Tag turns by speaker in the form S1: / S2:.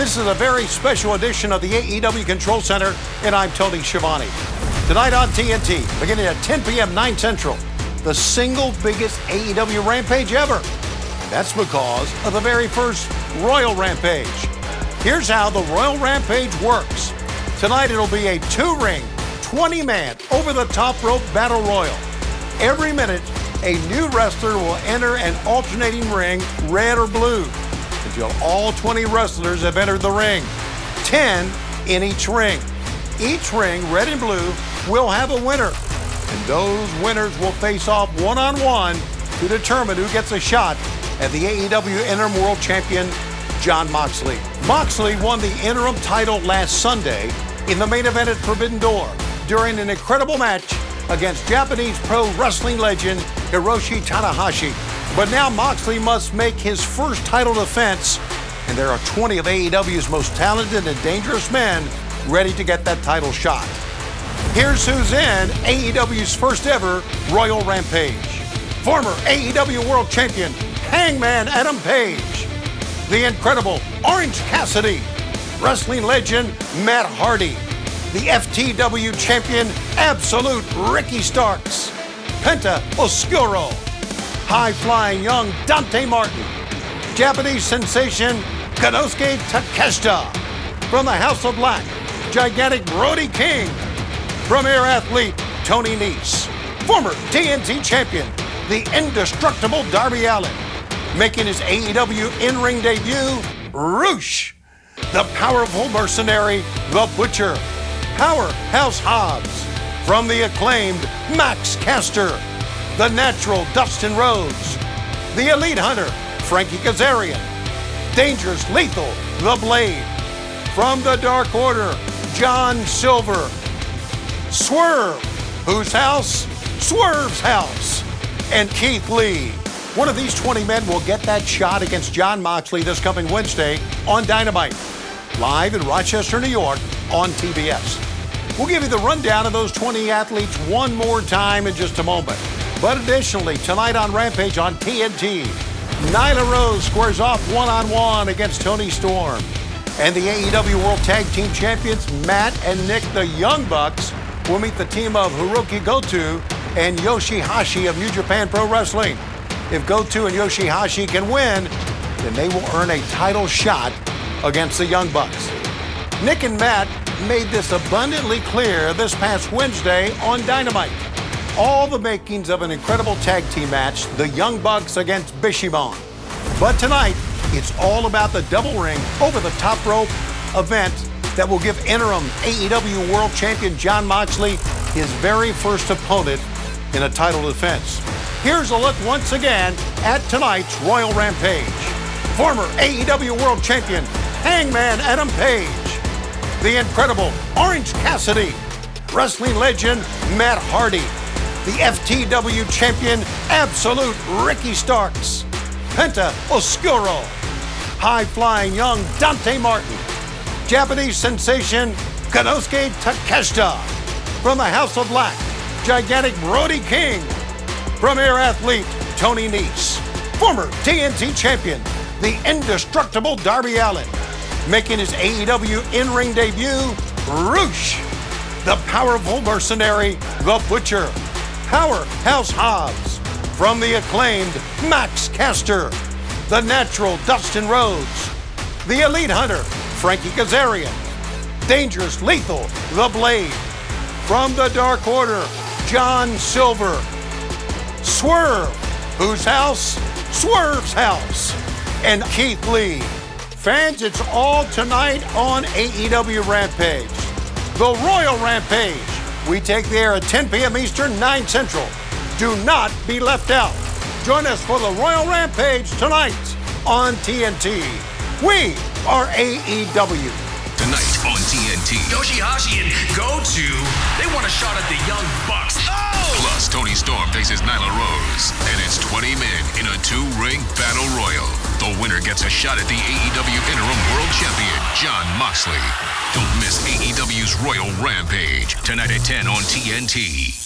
S1: This is a very special edition of the AEW Control Center, and I'm Tony Schiavone. Tonight on TNT, beginning at 10 p.m. 9 Central, the single biggest AEW Rampage ever. That's because of the very first Royal Rampage. Here's how the Royal Rampage works. Tonight it'll be a 2-ring, 20-man, over-the-top rope battle royal. Every minute, a new wrestler will enter an alternating ring, red or blue, until all 20 wrestlers have entered the ring. 10 in each ring. Each ring, red and blue, will have a winner, and those winners will face off one-on-one to determine who gets a shot at the AEW Interim World Champion, Jon Moxley. Moxley won the Interim title last Sunday in the main event at Forbidden Door during an incredible match against Japanese pro wrestling legend Hiroshi Tanahashi. But now Moxley must make his first title defense, and there are 20 of AEW's most talented and dangerous men ready to get that title shot. Here's who's in AEW's first ever Royal Rampage. Former AEW World Champion Hangman Page, the incredible Orange Cassidy, wrestling legend Matt Hardy, the FTW champion Absolute Ricky Starks, Penta Oscuro, high-flying young Dante Martin, Japanese sensation Konosuke Takeshita, from the House of Black, gigantic Brody King, premier athlete Tony Nese, former TNT champion, the indestructible Darby Allin, making his AEW in-ring debut, Roosh, the powerful mercenary, The Butcher, Powerhouse Hobbs, from the acclaimed Max Caster, the natural Dustin Rhodes, the elite hunter, Frankie Kazarian, dangerous lethal, The Blade, from the Dark Order, John Silver, Swerve, whose house? Swerve's house, and Keith Lee. One of these 20 men will get that shot against Jon Moxley this coming Wednesday on Dynamite, live in Rochester, New York on TBS. We'll give you the rundown of those 20 athletes one more time in just a moment. But additionally, tonight on Rampage on TNT, Nyla Rose squares off one-on-one against Toni Storm. And the AEW World Tag Team Champions, Matt and Nick, the Young Bucks, will meet the team of Hiroki Goto and Yoshihashi of New Japan Pro Wrestling. If Goto and Yoshihashi can win, then they will earn a title shot against the Young Bucks. Nick and Matt made this abundantly clear this past Wednesday on Dynamite. All the makings of an incredible tag team match, the Young Bucks against Bishamon. But tonight, it's all about the double ring over-the-top rope event that will give interim AEW World Champion Jon Moxley his very first opponent in a title defense. Here's a look once again at tonight's Royal Rampage. Former AEW World Champion Hangman Page, the incredible Orange Cassidy, wrestling legend Matt Hardy, the FTW champion Absolute Ricky Starks, Penta Oscuro, high-flying young Dante Martin, Japanese sensation Konosuke Takeshita, from the House of Black, gigantic Brody King, premier athlete Tony Nese, former TNT champion, the indestructible Darby Allin, making his AEW in-ring debut, Roosh, the powerful mercenary, The Butcher, Powerhouse Hobbs, from the acclaimed Max Caster, the natural Dustin Rhodes, the elite hunter, Frankie Kazarian, dangerous lethal, The Blade, from the Dark Order, John Silver, Swerve, whose house? Swerve's house, and Keith Lee. Fans, it's all tonight on AEW Rampage. The Royal Rampage. We take the air at 10 p.m. Eastern, 9 Central. Do not be left out. Join us for the Royal Rampage tonight on TNT. We are AEW.
S2: Tonight on TNT.
S3: Yoshihashi and Goto, they want a shot at the Young Bucks. Oh!
S2: Plus, Toni Storm faces Nyla Rose. And it's 20 men in a 2-ring battle royal. The winner gets a shot at the AEW Interim World Champion, Jon Moxley. Don't miss AEW's Royal Rampage. Tonight at 10 on TNT.